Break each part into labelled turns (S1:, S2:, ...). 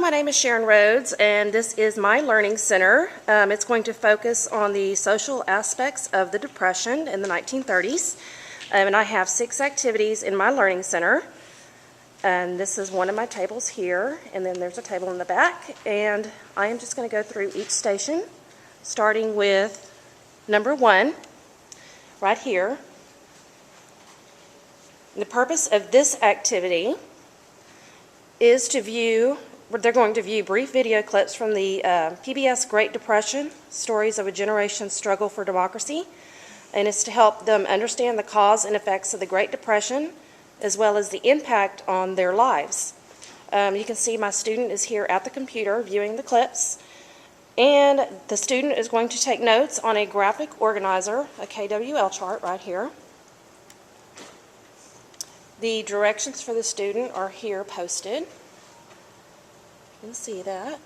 S1: my name is SRhoads, and this is my learning center. It's going to focus on the social aspects of the Depression in the 1930s. And I have 6 activities in my learning center. And this is one of my tables here, and then there's a table in the back. And I am just going to go through each station, starting with number 1, right here. The purpose of this activity is to view, they're going to view brief video clips from the PBS Great Depression, Stories of a Generation's Struggle for Democracy, and it's to help them understand the cause and effects of the Great Depression, as well as the impact on their lives. You can see my student is here at the computer viewing the clips, and the student is going to take notes on a graphic organizer, a KWL chart right here. The directions for the student are here posted. You can see that.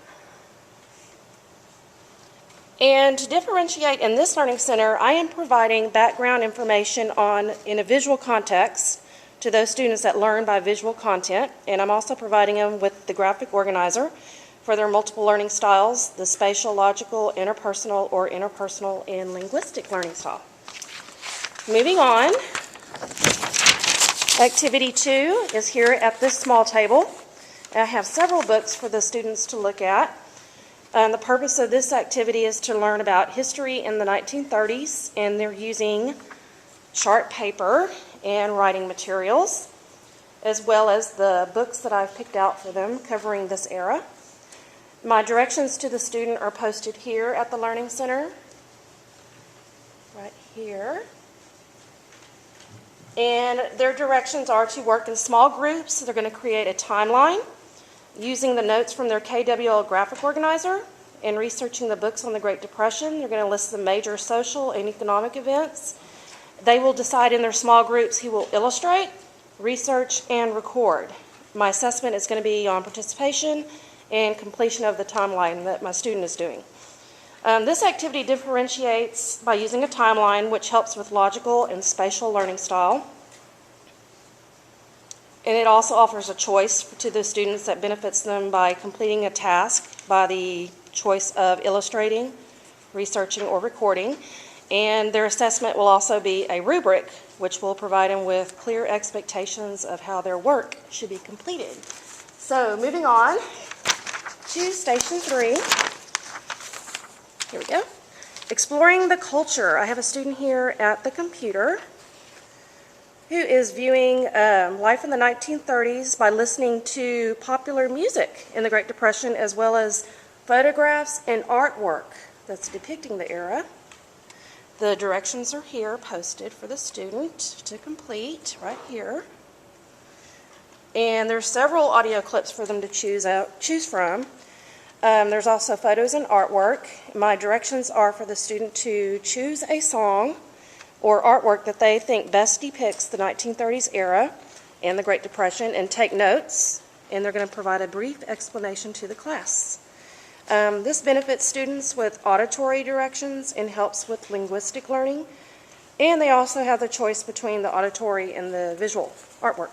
S1: And to differentiate in this learning center, I am providing background information in a visual context to those students that learn by visual content, and I'm also providing them with the graphic organizer for their multiple learning styles, the spatial, logical, interpersonal, or interpersonal and linguistic learning style. Moving on. Activity 2 is here at this small table. I have several books for the students to look at. The purpose of this activity is to learn about history in the 1930s, and they're using chart paper and writing materials, as well as the books that I've picked out for them covering this era. My directions to the student are posted here at the Learning Center, right here. And their directions are to work in small groups. They're going to create a timeline using the notes from their KWL graphic organizer and researching the books on the Great Depression. They're going to list the major social and economic events. They will decide in their small groups who will illustrate, research, and record. My assessment is going to be on participation and completion of the timeline that my student is doing. This activity differentiates by using a timeline, which helps with logical and spatial learning style. And it also offers a choice to the students that benefits them by completing a task by the choice of illustrating, researching, or recording. And their assessment will also be a rubric, which will provide them with clear expectations of how their work should be completed. So moving on to Station 3. Here we go. Exploring the culture. I have a student here at the computer who is viewing life in the 1930s by listening to popular music in the Great Depression, as well as photographs and artwork that's depicting the era. The directions are here posted for the student to complete right here. And there's several audio clips for them to choose from. There's also photos and artwork. My directions are for the student to choose a song or artwork that they think best depicts the 1930s era and the Great Depression, and take notes, and they're going to provide a brief explanation to the class. This benefits students with auditory directions and helps with linguistic learning, and they also have the choice between the auditory and the visual artwork.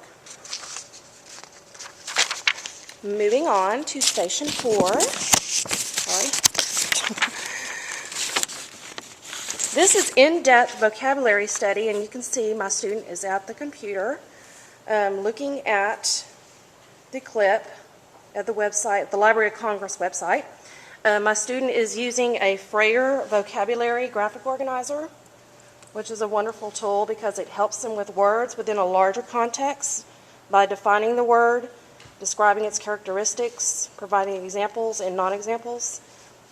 S1: Moving on to Station 4. Sorry. This is in-depth vocabulary study, and you can see my student is at the computer looking at the clip at the website, the Library of Congress website. My student is using a Frayer vocabulary graphic organizer, which is a wonderful tool because it helps them with words within a larger context by defining the word, describing its characteristics, providing examples and non-examples.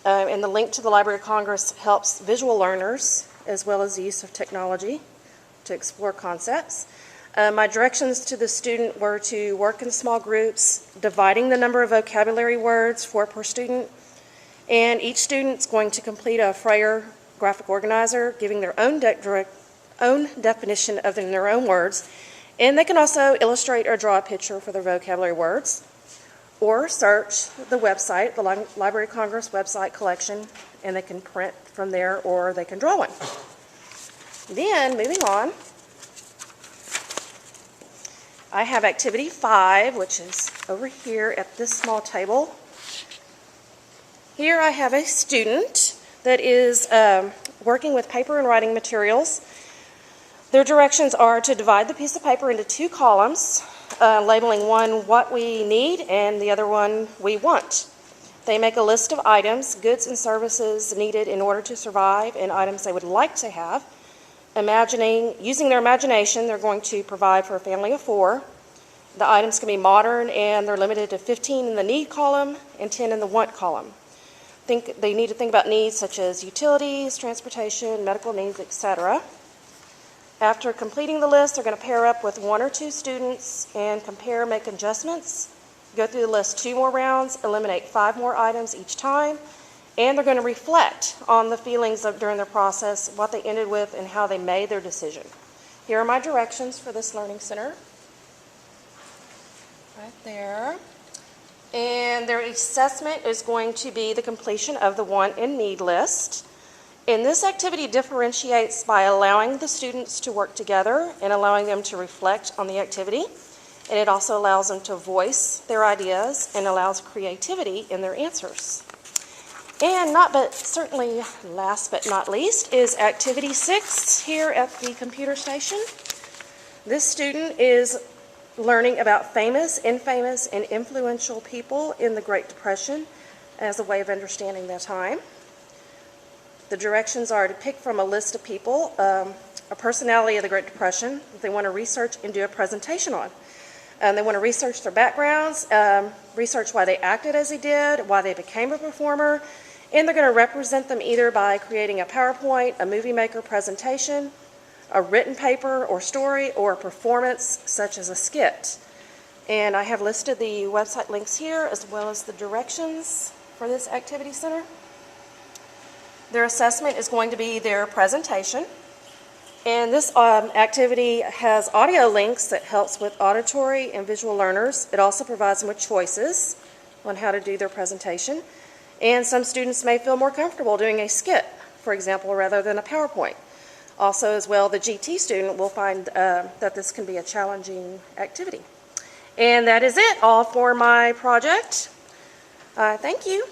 S1: And the link to the Library of Congress helps visual learners, as well as the use of technology, to explore concepts. My directions to the student were to work in small groups, dividing the number of vocabulary words, 4 per student. And each student's going to complete a Frayer graphic organizer, giving their own definition of in their own words. And they can also illustrate or draw a picture for their vocabulary words, or search the website, the Library of Congress website collection, and they can print from there or they can draw one. Then, moving on, I have activity 5, which is over here at this small table. Here I have a student that is working with paper and writing materials. Their directions are to divide the piece of paper into 2 columns, labeling one what we need and the other one we want. They make a list of items, goods and services needed in order to survive, and items they would like to have. Using their imagination, they're going to provide for a family of 4. The items can be modern, and they're limited to 15 in the need column and 10 in the want column. They need to think about needs such as utilities, transportation, medical needs, etc. After completing the list, they're going to pair up with 1 or 2 students and compare, make adjustments, go through the list 2 more rounds, eliminate 5 more items each time, and they're going to reflect on the feelings during their process, what they ended with, and how they made their decision. Here are my directions for this learning center. Right there. And their assessment is going to be the completion of the want and need list. And this activity differentiates by allowing the students to work together and allowing them to reflect on the activity. And it also allows them to voice their ideas and allows creativity in their answers. And certainly last but not least is activity 6 here at the computer station. This student is learning about famous, infamous, and influential people in the Great Depression as a way of understanding their time. The directions are to pick from a list of people, a personality of the Great Depression that they want to research and do a presentation on. They want to research their backgrounds, research why they acted as they did, why they became a performer, and they're going to represent them either by creating a PowerPoint, a movie maker presentation, a written paper or story, or a performance such as a skit. And I have listed the website links here as well as the directions for this activity center. Their assessment is going to be their presentation. And this activity has audio links that helps with auditory and visual learners. It also provides them with choices on how to do their presentation. And some students may feel more comfortable doing a skit, for example, rather than a PowerPoint. Also, as well, the GT student will find that this can be a challenging activity. And that is it, all for my project. Thank you.